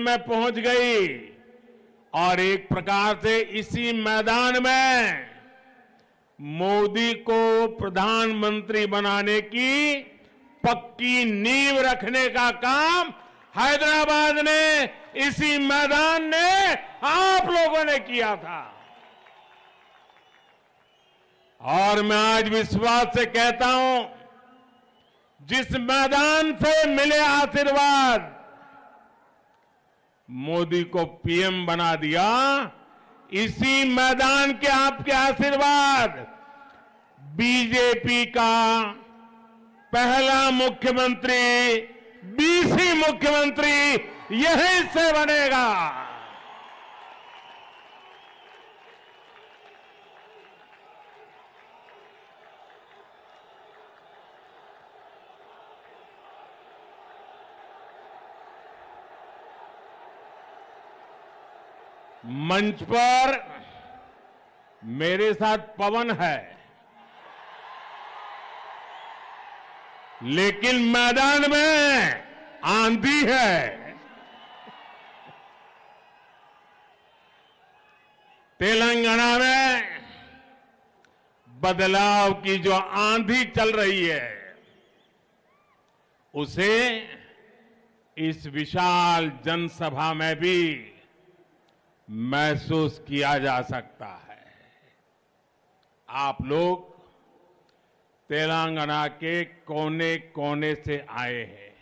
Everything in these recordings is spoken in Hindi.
में पहुंच गई और एक प्रकार से इसी मैदान में मोदी को प्रधानमंत्री बनाने की पक्की नींव रखने का काम हैदराबाद ने, इसी मैदान ने आप लोगों ने किया था। और मैं आज विश्वास से कहता हूं, जिस मैदान से मिले आशीर्वाद, मोदी को पीएम बना दिया, इसी मैदान के आपके आशीर्वाद बीजेपी का पहला मुख्यमंत्री, बीसी मुख्यमंत्री यहीं से बनेगा। मंच पर मेरे साथ पवन है, लेकिन मैदान में आंधी है। तेलंगाना में बदलाव की जो आंधी चल रही है, उसे इस विशाल जनसभा में भी महसूस किया जा सकता है। आप लोग तेलंगाना के कोने कोने से आए हैं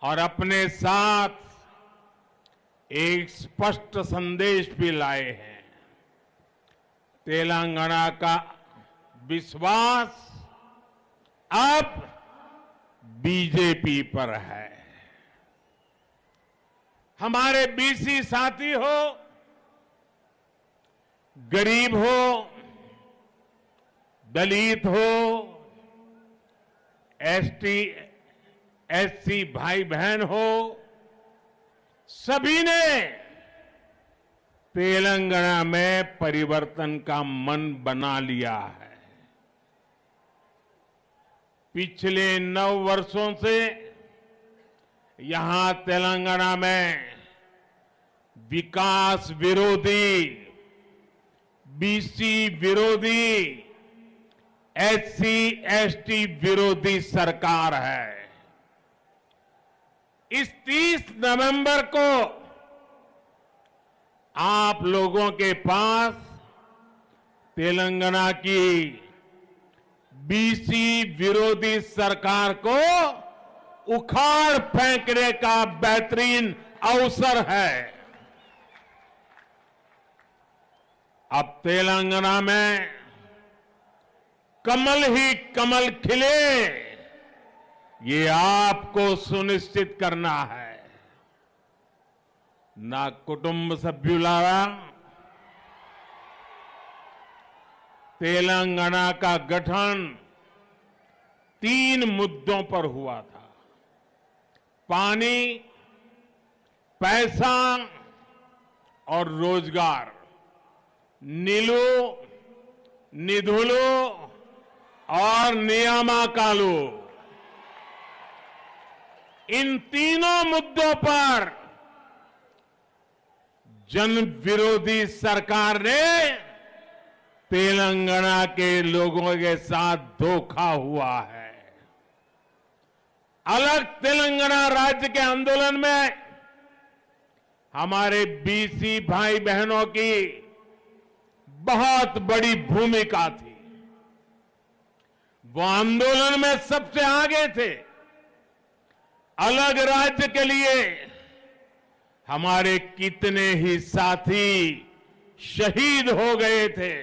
और अपने साथ एक स्पष्ट संदेश भी लाए हैं। तेलंगाना का विश्वास अब बीजेपी पर है। हमारे बीसी साथी हो, गरीब हो, दलित हो, एसटी एससी भाई बहन हो, सभी ने तेलंगाना में परिवर्तन का मन बना लिया है। पिछले 9 वर्षों से यहां तेलंगाना में विकास विरोधी, बीसी विरोधी, एससी एसटी विरोधी सरकार है। इस 30 नवंबर को आप लोगों के पास तेलंगाना की बीसी विरोधी सरकार को उखाड़ फेंकने का बेहतरीन अवसर है। अब तेलंगाना में कमल ही कमल खिले, ये आपको सुनिश्चित करना है। ना कुटुंब सभ्युलारा, तेलंगाना का गठन 3 मुद्दों पर हुआ था। पानी, पैसा और रोजगार, नीलू, निधुलू और नियामकालू, इन तीनों मुद्दों पर जन विरोधी सरकार ने तेलंगाना के लोगों के साथ धोखा हुआ है। अलग तेलंगाना राज्य के आंदोलन में हमारे बीसी भाई बहनों की बहुत बड़ी भूमिका थी। वो आंदोलन में सबसे आगे थे। अलग राज्य के लिए हमारे कितने ही साथी शहीद हो गए थे,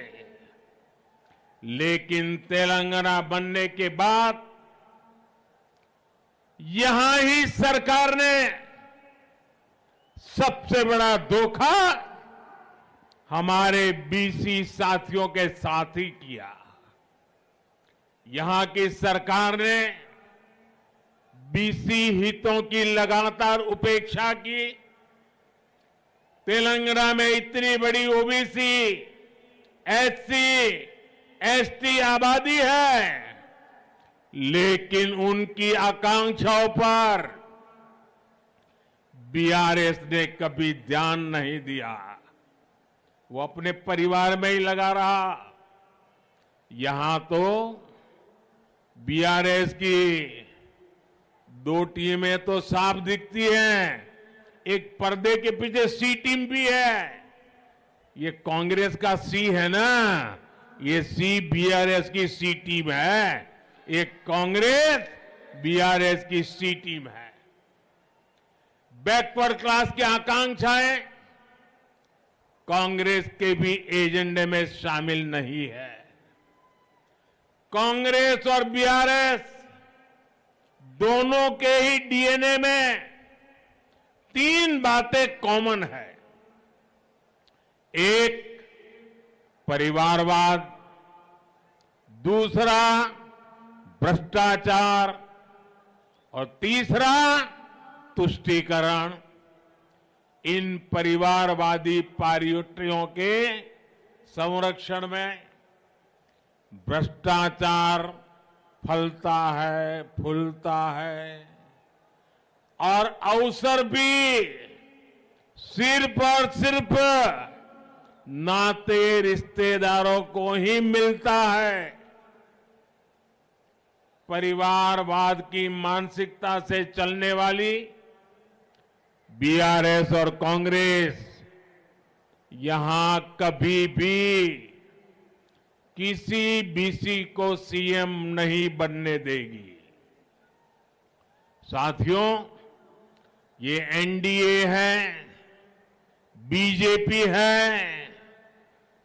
लेकिन तेलंगाना बनने के बाद यहां ही सरकार ने सबसे बड़ा धोखा हमारे बीसी साथियों के साथ ही किया। यहां की सरकार ने बीसी हितों की लगातार उपेक्षा की। तेलंगाना में इतनी बड़ी ओबीसी, एससी, एसटी आबादी है, लेकिन उनकी आकांक्षाओं पर बीआरएस ने कभी ध्यान नहीं दिया। वो अपने परिवार में ही लगा रहा। यहां तो बीआरएस की दो टीमें तो साफ दिखती हैं, एक पर्दे के पीछे सी टीम भी है। ये कांग्रेस का सी है ना, ये सी बीआरएस की सी टीम है। एक कांग्रेस बीआरएस की सी टीम है। बैकवर्ड क्लास की आकांक्षाएं कांग्रेस के भी एजेंडे में शामिल नहीं है। कांग्रेस और बीआरएस दोनों के ही डीएनए में तीन बातें कॉमन है। एक, परिवारवाद, दूसरा भ्रष्टाचार और तीसरा तुष्टीकरण। इन परिवारवादी पारियोटियों के संरक्षण में भ्रष्टाचार फलता है, फूलता है और अवसर भी सिर्फ और सिर्फ नाते रिश्तेदारों को ही मिलता है। परिवारवाद की मानसिकता से चलने वाली बीआरएस और कांग्रेस यहां कभी भी किसी बीसी को सीएम नहीं बनने देगी। साथियों, ये एनडीए है, बीजेपी है,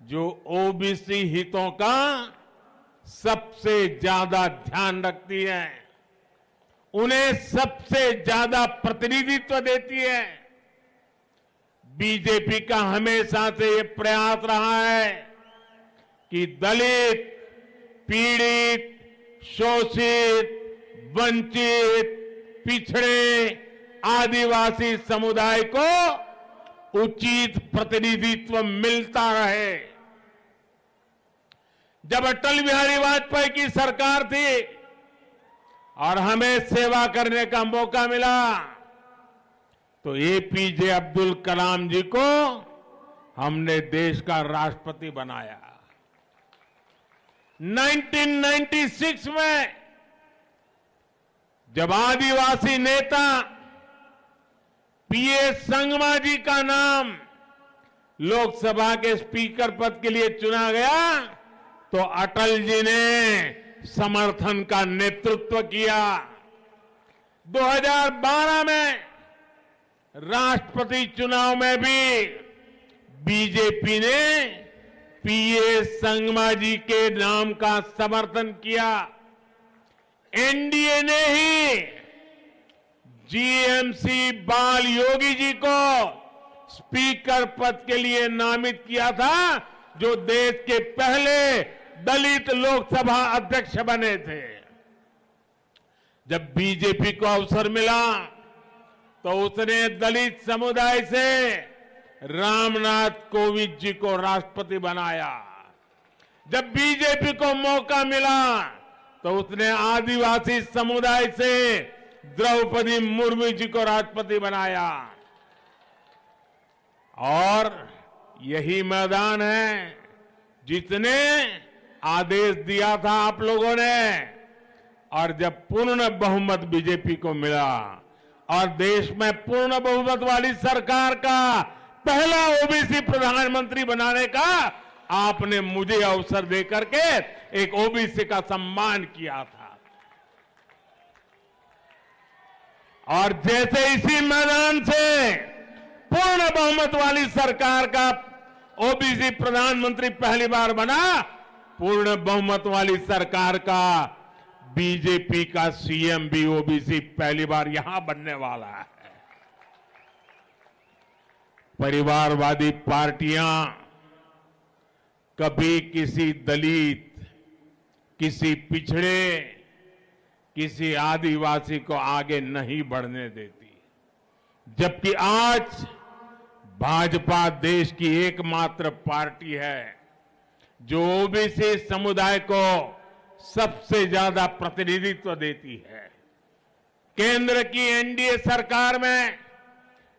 जो ओबीसी हितों का सबसे ज्यादा ध्यान रखती है, उन्हें सबसे ज्यादा प्रतिनिधित्व देती है। बीजेपी का हमेशा से ये प्रयास रहा है कि दलित, पीड़ित, शोषित, वंचित, पिछड़े, आदिवासी समुदाय को उचित प्रतिनिधित्व मिलता रहे। जब अटल बिहारी वाजपेयी की सरकार थी और हमें सेवा करने का मौका मिला तो एपीजे अब्दुल कलाम जी को हमने देश का राष्ट्रपति बनाया। 1996 में जब आदिवासी नेता पीएस संगमा जी का नाम लोकसभा के स्पीकर पद के लिए चुना गया तो अटल जी ने समर्थन का नेतृत्व किया। 2012 में राष्ट्रपति चुनाव में भी बीजेपी ने पीएस संगमा जी के नाम का समर्थन किया। एनडीए ने ही जीएमसी बाल योगी जी को स्पीकर पद के लिए नामित किया था, जो देश के पहले दलित लोकसभा अध्यक्ष बने थे। जब बीजेपी को अवसर मिला तो उसने दलित समुदाय से रामनाथ कोविंद जी को राष्ट्रपति बनाया। जब बीजेपी को मौका मिला तो उसने आदिवासी समुदाय से द्रौपदी मुर्मू जी को राष्ट्रपति बनाया। और यही मैदान है जिसने आदेश दिया था आप लोगों ने, और जब पूर्ण बहुमत बीजेपी को मिला और देश में पूर्ण बहुमत वाली सरकार का पहला ओबीसी प्रधानमंत्री बनाने का आपने मुझे अवसर देकर के एक ओबीसी का सम्मान किया था। और जैसे इसी मैदान से पूर्ण बहुमत वाली सरकार का ओबीसी प्रधानमंत्री पहली बार बना, पूर्ण बहुमत वाली सरकार का बीजेपी का सीएम भी ओबीसी पहली बार यहां बनने वाला है। परिवारवादी पार्टियां कभी किसी दलित, किसी पिछड़े, किसी आदिवासी को आगे नहीं बढ़ने देती, जबकि आज भाजपा देश की एकमात्र पार्टी है जो ओबीसी समुदाय को सबसे ज्यादा प्रतिनिधित्व देती है। केंद्र की एनडीए सरकार में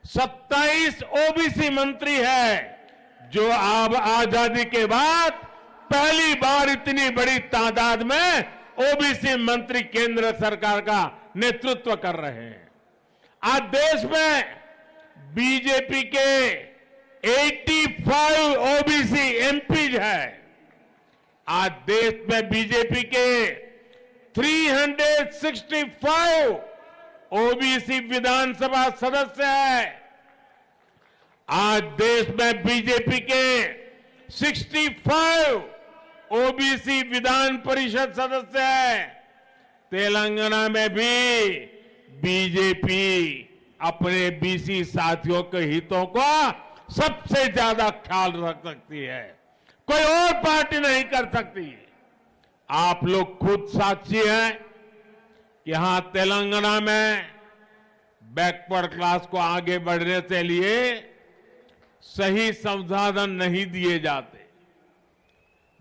27 ओबीसी मंत्री है, जो अब आजादी के बाद पहली बार इतनी बड़ी तादाद में ओबीसी मंत्री केंद्र सरकार का नेतृत्व कर रहे हैं। आज देश में बीजेपी के 85 ओबीसी एमपीज है। आज देश में बीजेपी के 365 ओबीसी विधानसभा सदस्य है। आज देश में बीजेपी के 65 ओबीसी विधान परिषद सदस्य है। तेलंगाना में भी बीजेपी अपने बीसी साथियों के हितों का सबसे ज्यादा ख्याल रख सकती है, कोई और पार्टी नहीं कर सकती। आप लोग खुद साक्षी हैं कि यहां तेलंगाना में बैकवर्ड क्लास को आगे बढ़ने के लिए सही संसाधन नहीं दिए जाते।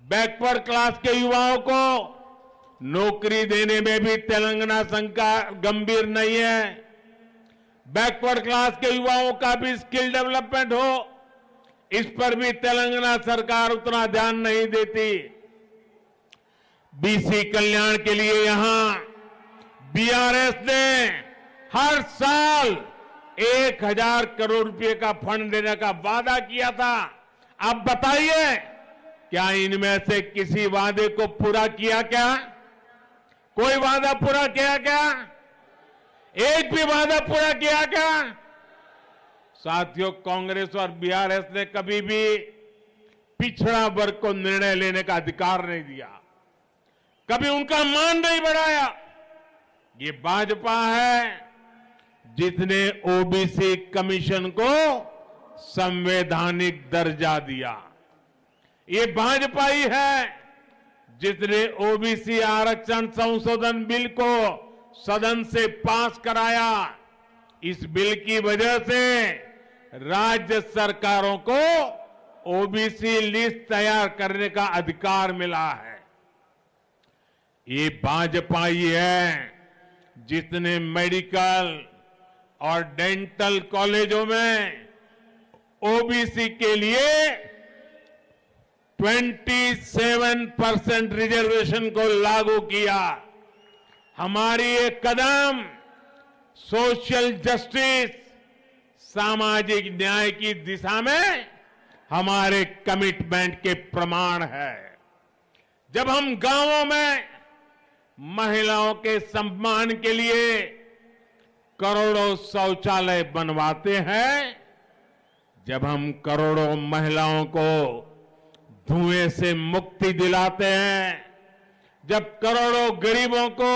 बैकवर्ड क्लास के युवाओं को नौकरी देने में भी तेलंगाना सरकार गंभीर नहीं है। बैकवर्ड क्लास के युवाओं का भी स्किल डेवलपमेंट हो, इस पर भी तेलंगाना सरकार उतना ध्यान नहीं देती। बीसी कल्याण के लिए यहां बीआरएस ने हर साल 1000 करोड़ रुपए का फंड देने का वादा किया था। अब बताइए, क्या इनमें से किसी वादे को पूरा किया क्या? कोई वादा पूरा किया क्या? एक भी वादा पूरा किया क्या? साथियों, कांग्रेस और बीआरएस ने कभी भी पिछड़ा वर्ग को निर्णय लेने का अधिकार नहीं दिया, कभी उनका मान नहीं बढ़ाया। ये भाजपा है जिसने ओबीसी कमीशन को संवैधानिक दर्जा दिया। ये भाजपा ही है जिसने ओबीसी आरक्षण संशोधन बिल को सदन से पास कराया। इस बिल की वजह से राज्य सरकारों को ओबीसी लिस्ट तैयार करने का अधिकार मिला है। ये भाजपा ही है जिसने मेडिकल और डेंटल कॉलेजों में ओबीसी के लिए 27% रिजर्वेशन को लागू किया। हमारी ये कदम सोशल जस्टिस, सामाजिक न्याय की दिशा में हमारे कमिटमेंट के प्रमाण है। जब हम गांवों में महिलाओं के सम्मान के लिए करोड़ों शौचालय बनवाते हैं, जब हम करोड़ों महिलाओं को धुएं से मुक्ति दिलाते हैं, जब करोड़ों गरीबों को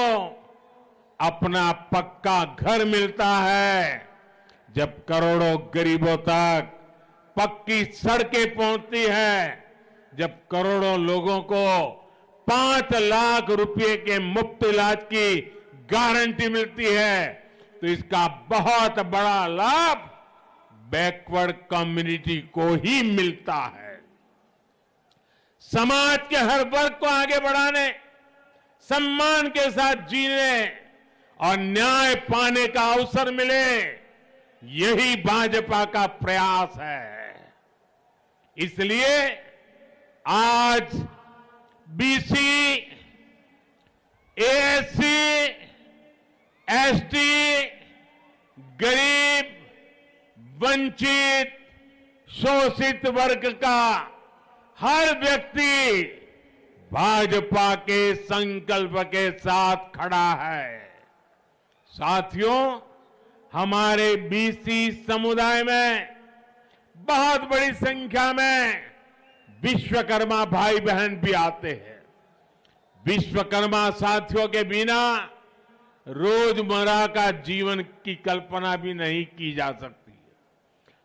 अपना पक्का घर मिलता है, जब करोड़ों गरीबों तक पक्की सड़कें पहुंचती है, जब करोड़ों लोगों को 5 लाख रुपए के मुफ्त इलाज की गारंटी मिलती है, तो इसका बहुत बड़ा लाभ बैकवर्ड कम्युनिटी को ही मिलता है। समाज के हर वर्ग को आगे बढ़ाने, सम्मान के साथ जीने और न्याय पाने का अवसर मिले, यही भाजपा का प्रयास है। इसलिए आज बीसी, एएससी, एसटी, गरीब, वंचित, शोषित वर्ग का हर व्यक्ति भाजपा के संकल्प के साथ खड़ा है। साथियों, हमारे बीसी समुदाय में बहुत बड़ी संख्या में विश्वकर्मा भाई बहन भी आते हैं। विश्वकर्मा साथियों के बिना रोजमर्रा का जीवन की कल्पना भी नहीं की जा सकती।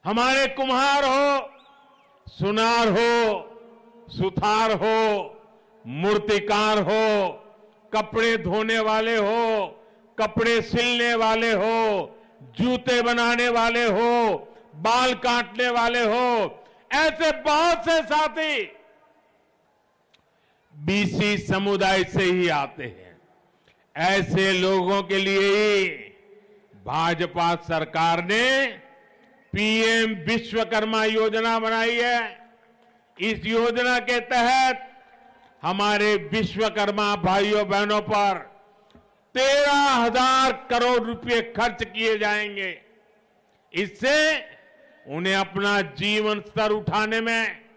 हमारे कुम्हार हो, सुनार हो, सुथार हो, मूर्तिकार हो, कपड़े धोने वाले हो, कपड़े सिलने वाले हो, जूते बनाने वाले हो, बाल काटने वाले हो, ऐसे बहुत से साथी बीसी समुदाय से ही आते हैं। ऐसे लोगों के लिए ही भाजपा सरकार ने पीएम विश्वकर्मा योजना बनाई है। इस योजना के तहत हमारे विश्वकर्मा भाइयों बहनों पर 13,000 करोड़ रुपए खर्च किए जाएंगे। इससे उन्हें अपना जीवन स्तर उठाने में,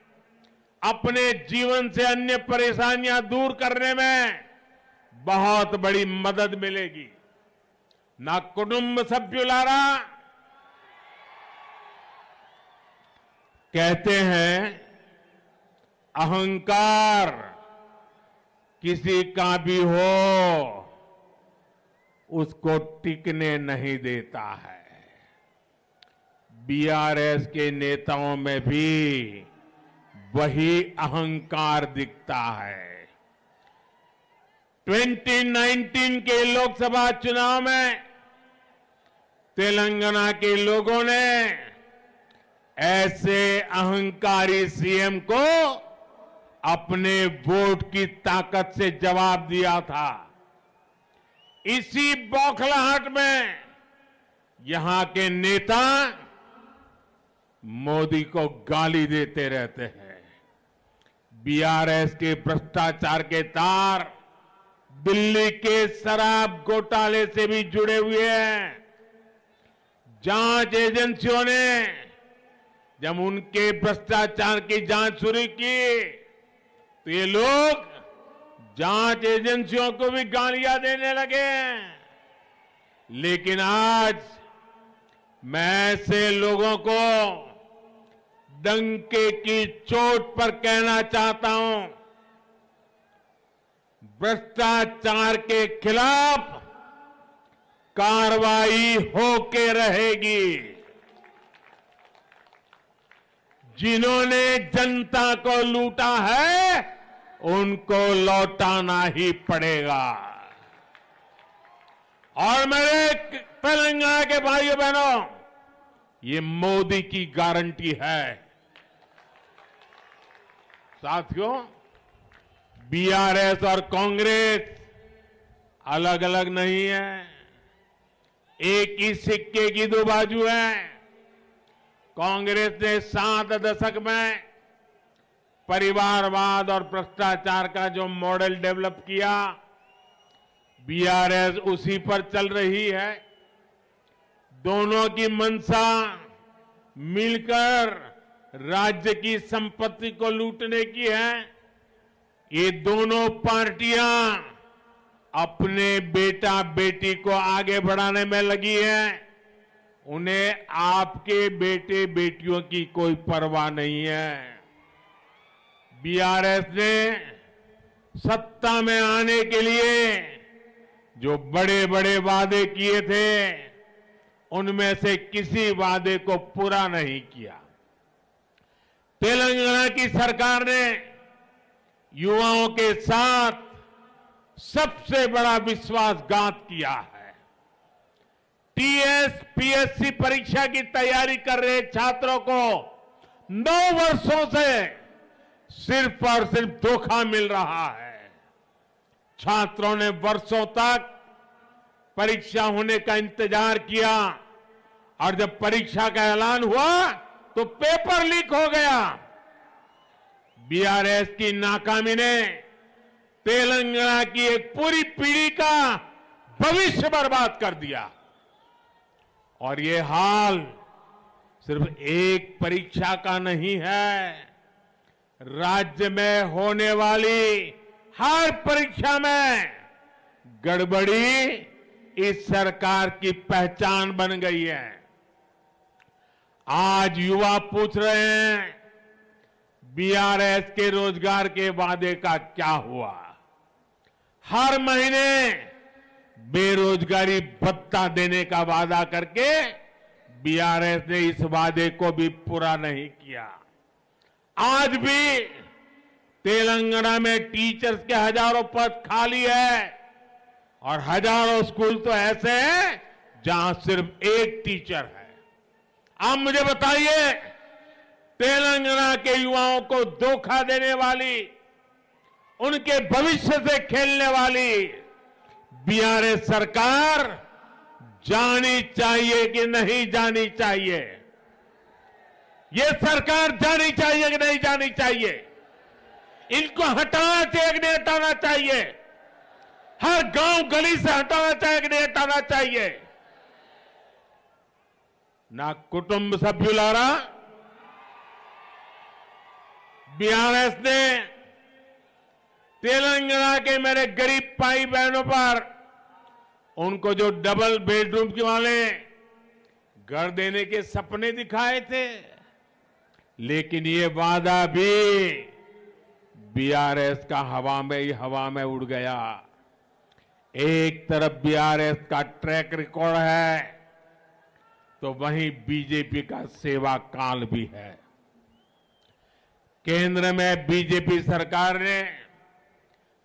अपने जीवन से अन्य परेशानियां दूर करने में बहुत बड़ी मदद मिलेगी। ना कुटुंब सभ्युलारा कहते हैं अहंकार किसी का भी हो उसको टिकने नहीं देता है। बीआरएस के नेताओं में भी वही अहंकार दिखता है। 2019 के लोकसभा चुनाव में तेलंगाना के लोगों ने ऐसे अहंकारी सीएम को अपने वोट की ताकत से जवाब दिया था। इसी बौखलाहट में यहां के नेता मोदी को गाली देते रहते हैं। बीआरएस के भ्रष्टाचार के तार दिल्ली के शराब घोटाले से भी जुड़े हुए हैं। जांच एजेंसियों ने जब उनके भ्रष्टाचार की जांच शुरू की तो ये लोग जांच एजेंसियों को भी गालियां देने लगे। लेकिन आज मैं ऐसे लोगों को डंके की चोट पर कहना चाहता हूं, भ्रष्टाचार के खिलाफ कार्रवाई होके रहेगी। जिन्होंने जनता को लूटा है उनको लौटाना ही पड़ेगा। और मेरे तेलंगाना के भाइयों बहनों, ये मोदी की गारंटी है। साथियों, बीआरएस और कांग्रेस अलग अलग नहीं है, एक ही सिक्के की दो बाजू है। कांग्रेस ने 7 दशक में परिवारवाद और भ्रष्टाचार का जो मॉडल डेवलप किया, बीआरएस उसी पर चल रही है। दोनों की मंशा मिलकर राज्य की संपत्ति को लूटने की है। ये दोनों पार्टियां अपने बेटा बेटी को आगे बढ़ाने में लगी हैं। उन्हें आपके बेटे बेटियों की कोई परवाह नहीं है। बीआरएस ने सत्ता में आने के लिए जो बड़े बड़े वादे किए थे, उनमें से किसी वादे को पूरा नहीं किया। तेलंगाना की सरकार ने युवाओं के साथ सबसे बड़ा विश्वासघात किया है। टीएस पीएससी परीक्षा की तैयारी कर रहे छात्रों को 9 वर्षों से सिर्फ और सिर्फ धोखा मिल रहा है। छात्रों ने वर्षों तक परीक्षा होने का इंतजार किया और जब परीक्षा का ऐलान हुआ तो पेपर लीक हो गया। बीआरएस की नाकामी ने तेलंगाना की एक पूरी पीढ़ी का भविष्य बर्बाद कर दिया। और ये हाल सिर्फ एक परीक्षा का नहीं है, राज्य में होने वाली हर परीक्षा में गड़बड़ी इस सरकार की पहचान बन गई है। आज युवा पूछ रहे हैं, बीआरएस के रोजगार के वादे का क्या हुआ? हर महीने बेरोजगारी भत्ता देने का वादा करके बीआरएस ने इस वादे को भी पूरा नहीं किया। आज भी तेलंगाना में टीचर्स के हजारों पद खाली है और हजारों स्कूल तो ऐसे हैं जहां सिर्फ एक टीचर है। आप मुझे बताइए, तेलंगाना के युवाओं को धोखा देने वाली, उनके भविष्य से खेलने वाली बीआरएस सरकार जानी चाहिए कि नहीं जानी चाहिए? ये सरकार जानी चाहिए कि नहीं जानी चाहिए? इनको हटाना चाहिए कि नहीं हटाना चाहिए? हर गांव गली से हटाना चाहिए कि नहीं हटाना चाहिए? ना कुटुंब सभ्युलारा बीआरएस ने तेलंगाना के मेरे गरीब भाई बहनों पर उनको जो डबल बेडरूम के वाले घर देने के सपने दिखाए थे, लेकिन ये वादा भी बीआरएस का हवा में उड़ गया। एक तरफ बीआरएस का ट्रैक रिकॉर्ड है तो वहीं बीजेपी का सेवा काल भी है। केंद्र में बीजेपी सरकार ने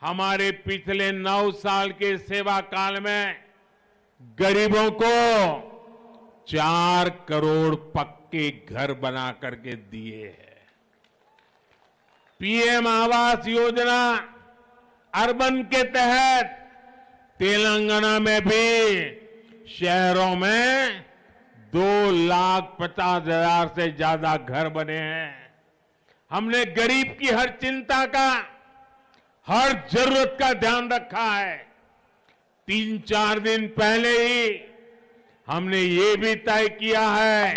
हमारे पिछले 9 साल के सेवा काल में गरीबों को 4 करोड़ पक्के घर बना करके दिए हैं। पीएम आवास योजना अर्बन के तहत तेलंगाना में भी शहरों में 2,50,000 से ज्यादा घर बने हैं। हमने गरीब की हर चिंता का, हर जरूरत का ध्यान रखा है। 3-4 दिन पहले ही हमने ये भी तय किया है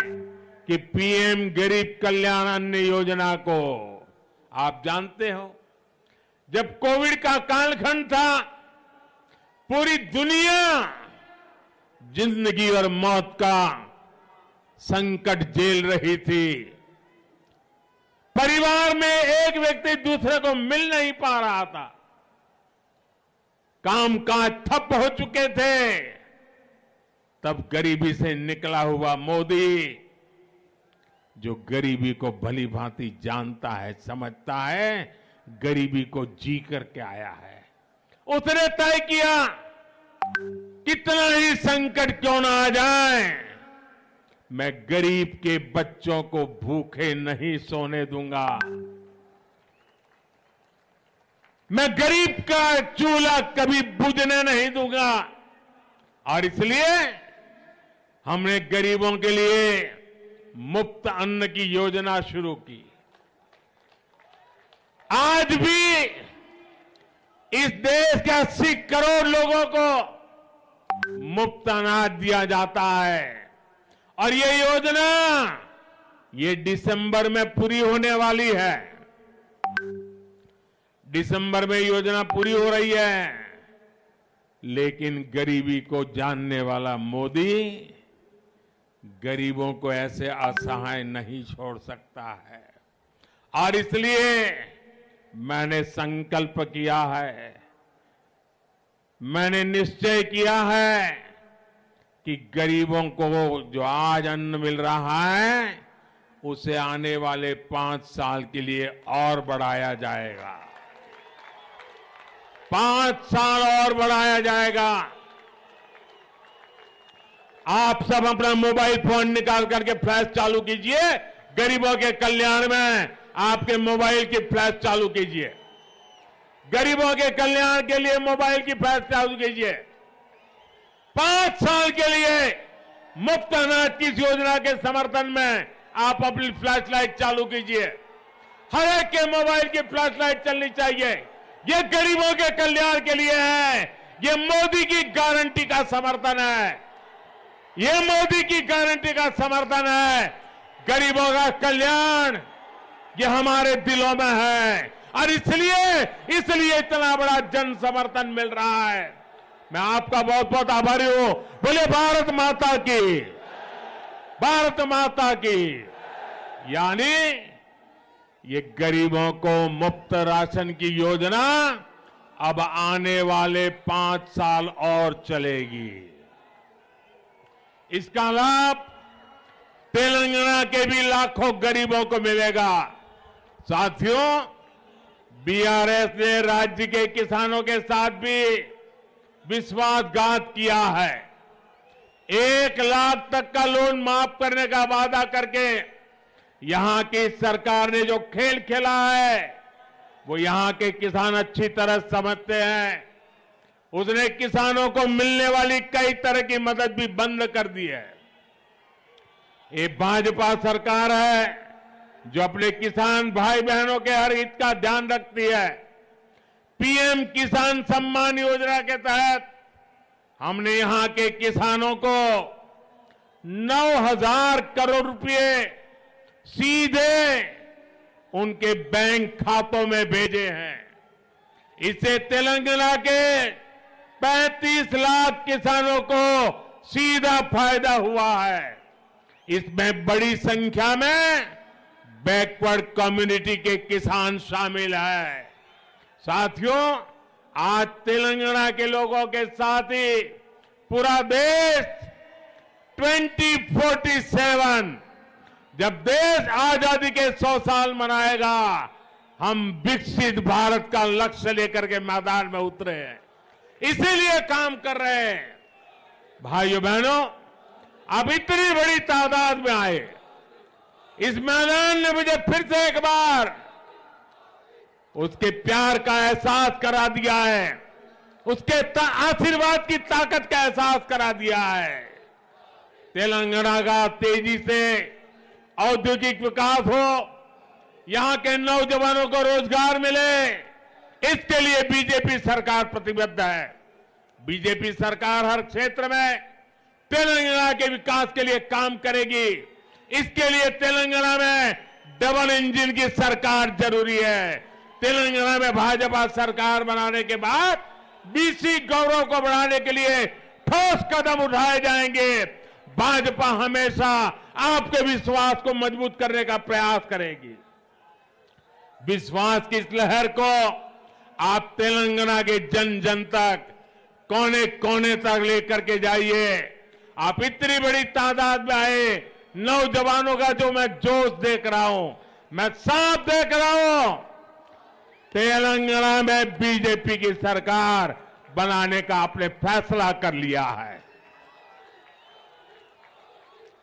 कि पीएम गरीब कल्याण अन्न योजना को, आप जानते हो, जब कोविड का कालखंड था, पूरी दुनिया जिंदगी और मौत का संकट झेल रही थी। परिवार में एक व्यक्ति दूसरे को मिल नहीं पा रहा था, कामकाज ठप हो चुके थे। तब गरीबी से निकला हुआ मोदी, जो गरीबी को भली भांति जानता है, समझता है, गरीबी को जी करके आया है, उसने तय किया कितना ही संकट क्यों ना आ जाए, मैं गरीब के बच्चों को भूखे नहीं सोने दूंगा। मैं गरीब का चूल्हा कभी बुझने नहीं दूंगा। और इसलिए हमने गरीबों के लिए मुफ्त अन्न की योजना शुरू की। आज भी इस देश के 80 करोड़ लोगों को मुफ्त अनाज दिया जाता है। और ये योजना ये दिसंबर में पूरी होने वाली है। दिसंबर में योजना पूरी हो रही है, लेकिन गरीबी को जानने वाला मोदी गरीबों को ऐसे असहाय नहीं छोड़ सकता है। और इसलिए मैंने संकल्प किया है, मैंने निश्चय किया है कि गरीबों को जो आज अन्न मिल रहा है, उसे आने वाले 5 साल के लिए और बढ़ाया जाएगा। 5 साल और बढ़ाया जाएगा। आप सब अपना मोबाइल फोन निकाल करके फ्लैश चालू कीजिए। गरीबों के कल्याण में आपके मोबाइल की फ्लैश चालू कीजिए। गरीबों के कल्याण के लिए मोबाइल की फ्लैश चालू कीजिए। 5 साल के लिए मुफ्त अनाज की इस योजना के समर्थन में आप अपनी फ्लैश लाइट चालू कीजिए। हर एक के मोबाइल की फ्लैश लाइट चलनी चाहिए। ये गरीबों के कल्याण के लिए है। ये मोदी की गारंटी का समर्थन है। ये मोदी की गारंटी का समर्थन है। गरीबों का कल्याण ये हमारे दिलों में है और इसलिए इतना बड़ा जन समर्थन मिल रहा है। मैं आपका बहुत बहुत आभारी हूं। बोले भारत माता की, भारत माता की। यानी ये गरीबों को मुफ्त राशन की योजना अब आने वाले 5 साल और चलेगी। इसका लाभ तेलंगाना के भी लाखों गरीबों को मिलेगा। साथियों, बीआरएस ने राज्य के किसानों के साथ भी विश्वासघात किया है। 1 लाख तक का लोन माफ करने का वादा करके यहां की सरकार ने जो खेल खेला है, वो यहां के किसान अच्छी तरह समझते हैं। उसने किसानों को मिलने वाली कई तरह की मदद भी बंद कर दी है। ये भाजपा सरकार है, जो अपने किसान भाई बहनों के हर हित का ध्यान रखती है। पीएम किसान सम्मान योजना के तहत हमने यहां के किसानों को 9,000 करोड़ रुपए सीधे उनके बैंक खातों में भेजे हैं। इससे तेलंगाना के 35 लाख किसानों को सीधा फायदा हुआ है। इसमें बड़ी संख्या में बैकवर्ड कम्युनिटी के किसान शामिल हैं। साथियों, आज तेलंगाना के लोगों के साथ ही पूरा देश 2047 जब देश आजादी के 100 साल मनाएगा, हम विकसित भारत का लक्ष्य लेकर के मैदान में उतरे हैं, इसीलिए काम कर रहे हैं। भाइयों बहनों, आप इतनी बड़ी तादाद में आए, इस मैदान ने मुझे फिर से एक बार उसके प्यार का एहसास करा दिया है, उसके आशीर्वाद की ताकत का एहसास करा दिया है। तेलंगाना का तेजी से औद्योगिक विकास हो, यहां के नौजवानों को रोजगार मिले, इसके लिए बीजेपी सरकार प्रतिबद्ध है। बीजेपी सरकार हर क्षेत्र में तेलंगाना के विकास के लिए काम करेगी। इसके लिए तेलंगाना में डबल इंजन की सरकार जरूरी है। तेलंगाना में भाजपा सरकार बनाने के बाद बीसी गौरव को बढ़ाने के लिए ठोस कदम उठाए जाएंगे। भाजपा हमेशा आपके विश्वास को मजबूत करने का प्रयास करेगी। विश्वास की इस लहर को आप तेलंगाना के जन जन तक, कोने कोने तक लेकर के जाइए। आप इतनी बड़ी तादाद में आए, नौजवानों का जो मैं जोश देख रहा हूं, मैं साफ देख रहा हूं, तेलंगाना में बीजेपी की सरकार बनाने का आपने फैसला कर लिया है।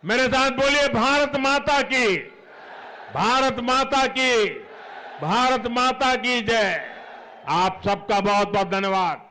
मेरे साथ बोलिए, भारत माता की, भारत माता की, भारत माता की जय। आप सबका बहुत बहुत धन्यवाद।